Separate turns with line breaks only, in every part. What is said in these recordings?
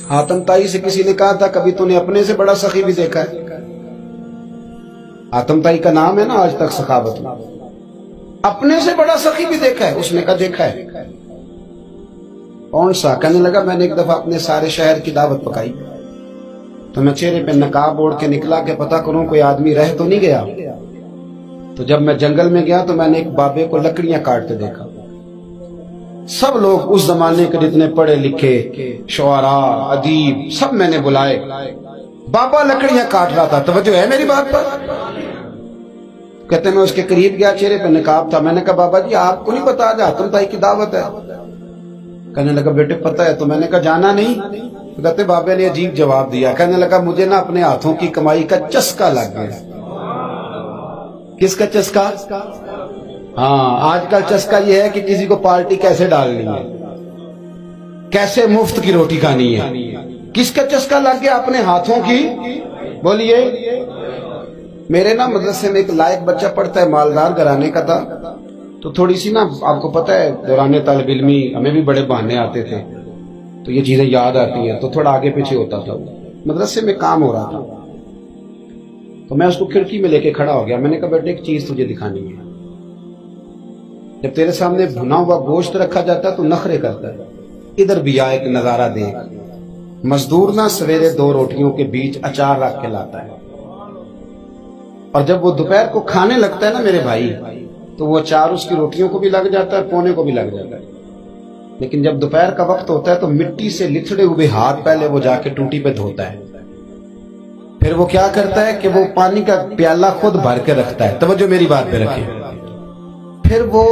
حاتم تائی سے کسی نے کہا تھا کبھی تو نے اپنے سے بڑا سخی بھی دیکھا ہے؟ حاتم تائی کا نام ہے نا آج تک سخاوت میں، اپنے سے بڑا سخی بھی دیکھا ہے؟ اس نے کہا دیکھا ہے۔ کون سا؟ کہنے لگا میں نے ایک دفعہ اپنے سارے شہر کی دعوت پکائی تو میں چہرے پہ نقاب اوڑھ کے نکلا کہ پتہ کروں کوئی آدمی رہ تو نہیں گیا۔ تو جب میں جنگل میں گیا تو میں نے ایک بابے کو لکڑیاں کاٹتے دیکھا۔ سب لوگ اس زمانے کے جتنے پڑھے لکھے شعراء ادیب سب میں نے بلائے، بابا لکڑیاں کاٹ رہا تھا۔ توجہ ہے میری بات پر؟ کہتے ہیں میں اس کے قریب گیا، چہرے پہ نقاب تھا، میں نے کہا بابا جی آپ کو نہیں پتا آج حاتم تائی کی دعوت ہے؟ کہنے لگا بیٹے پتہ ہے۔ تو میں نے کہا جانا نہیں؟ تو کہتے بابے نے عجیب جواب دیا، کہنے لگا مجھے نا اپنے ہاتھوں کی کمائی کا چسکا لگ گیا۔ کس کا چسکا؟ ہاں، آج کل چسکا یہ ہے کہ کسی کو پارٹی کیسے ڈالنی ہے، کیسے مفت کی روٹی کھانی ہے۔ کس کا چسکا لگ گیا؟ اپنے ہاتھوں کی۔ بولیے۔ میرے نا مدرسے میں ایک لائق بچہ پڑھتا ہے، مالدار گھرانے کا تھا، تو تھوڑی سی نا آپ کو پتہ ہے دوران طالب علمی ہمیں بھی بڑے بہانے آتے تھے تو یہ چیزیں یاد آتی ہیں، تو تھوڑا آگے پیچھے ہوتا تھا۔ مدرسے میں کام ہو رہا تھا تو میں اس کو کھڑکی میں لے کے کھڑا ہو گیا، میں نے کہا بیٹے ایک چیز تجھے دکھانی ہے، جب تیرے سامنے بھنا ہوا گوشت رکھا جاتا ہے تو نخرے کرتا ہے، ادھر بھی آ ایک نظارہ دیکھ۔ مزدور نا سویرے 2 روٹیوں کے بیچ اچار رکھ کے لاتا ہے، اور جب وہ دوپہر کو کھانے لگتا ہے نا میرے بھائی تو وہ اچار اس کی روٹیوں کو بھی لگ جاتا ہے، پونے کو بھی لگ جاتا ہے۔ لیکن جب دوپہر کا وقت ہوتا ہے تو مٹی سے لتھڑے ہوئے ہاتھ پہلے وہ جا کے ٹوٹی پہ دھوتا ہے، پھر وہ کیا کرتا ہے کہ وہ پانی کا پیالہ خود بھر کے رکھتا ہے۔ توجہ میری بات پہ رکھیں۔ پھر وہ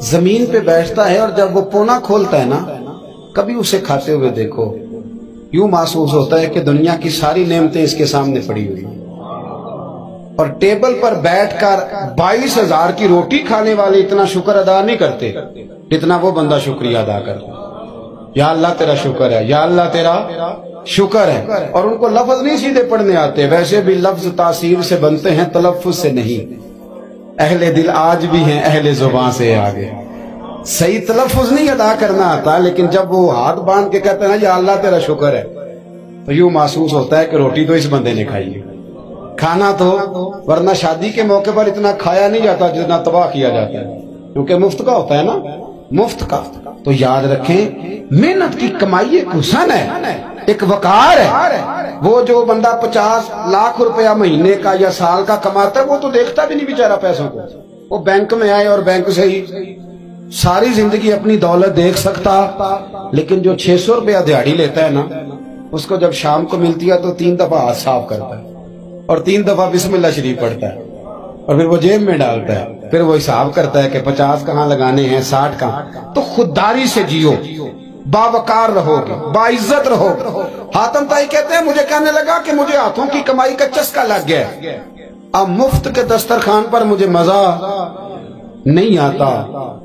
زمین پہ بیٹھتا ہے اور جب وہ پونا کھولتا ہے نا، کبھی اسے کھاتے ہوئے دیکھو، یوں محسوس ہوتا ہے کہ دنیا کی ساری نعمتیں اس کے سامنے پڑی ہوئی ہیں، اور ٹیبل پر بیٹھ کر 22,000 کی روٹی کھانے والے اتنا شکر ادا نہیں کرتے جتنا وہ بندہ شکریہ ادا کرتا ہے۔ یا اللہ تیرا شکر ہے، یا اللہ تیرا شکر ہے۔ اور ان کو لفظ نہیں سیدھے پڑھنے آتے، ویسے بھی لفظ تاثیر سے بنتے ہیں، تلفظ سے نہیں۔ اہل دل آج بھی ہیں اہل زبان سے آگے، صحیح تلفظ نہیں ادا کرنا آتا، لیکن جب وہ ہاتھ باندھ کے کہتے ہیں نا یا اللہ تیرا شکر ہے تو یوں محسوس ہوتا ہے کہ روٹی تو اس بندے نے کھائی ہے، کھانا تو، ورنہ شادی کے موقع پر اتنا کھایا نہیں جاتا جتنا تباہ کیا جاتا ہے، کیونکہ مفت کا ہوتا ہے نا، مفت کا۔ تو یاد رکھیں محنت کی کمائی ایک حسن ہے، ایک وقار ہے۔ وہ جو بندہ 50 لاکھ روپیہ مہینے کا یا سال کا کماتا ہے وہ تو دیکھتا بھی نہیں بیچارہ پیسوں کو، وہ بینک میں آئے اور بینک سے ہی ساری زندگی اپنی دولت دیکھ سکتا، لیکن جو 600 روپیہ دیہاڑی لیتا ہے نا، اس کو جب شام کو ملتی ہے تو 3 دفعہ ہاتھ صاف کرتا ہے اور 3 دفعہ بسم اللہ شریف پڑھتا ہے، اور پھر وہ جیب میں ڈالتا ہے، پھر وہ حساب کرتا ہے کہ 50 کہاں لگانے ہیں، 60 کہاں۔ تو خودداری سے جیو، باوقار رہو گے، باعزت رہو گے۔ حاتم تائی کہتے ہیں مجھے کہنے لگا کہ مجھے ہاتھوں کی کمائی کا چسکا لگ گیا، اب مفت کے دسترخوان پر مجھے مزہ نہیں آتا۔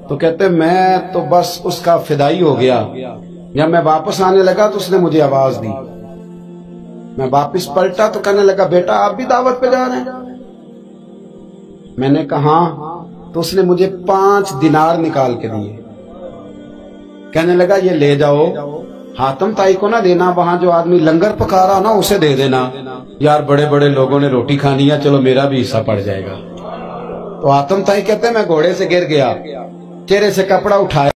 تو کہتے ہیں میں تو بس اس کا فدائی ہو گیا۔ جب میں واپس آنے لگا تو اس نے مجھے آواز دی، میں واپس پلٹا تو کہنے لگا بیٹا آپ بھی دعوت پہ جا رہے ہیں؟ میں نے کہا ہاں۔ تو اس نے مجھے 5 دینار نکال کے دیے، کہنے لگا یہ لے جاؤ، حاتم تائی کو نہ دینا، وہاں جو آدمی لنگر پکا رہا نا اسے دے دینا، یار بڑے بڑے لوگوں نے روٹی کھانی ہے، چلو میرا بھی حصہ پڑ جائے گا۔ تو حاتم تائی کہتے ہیں میں گھوڑے سے گر گیا، چہرے سے کپڑا اٹھایا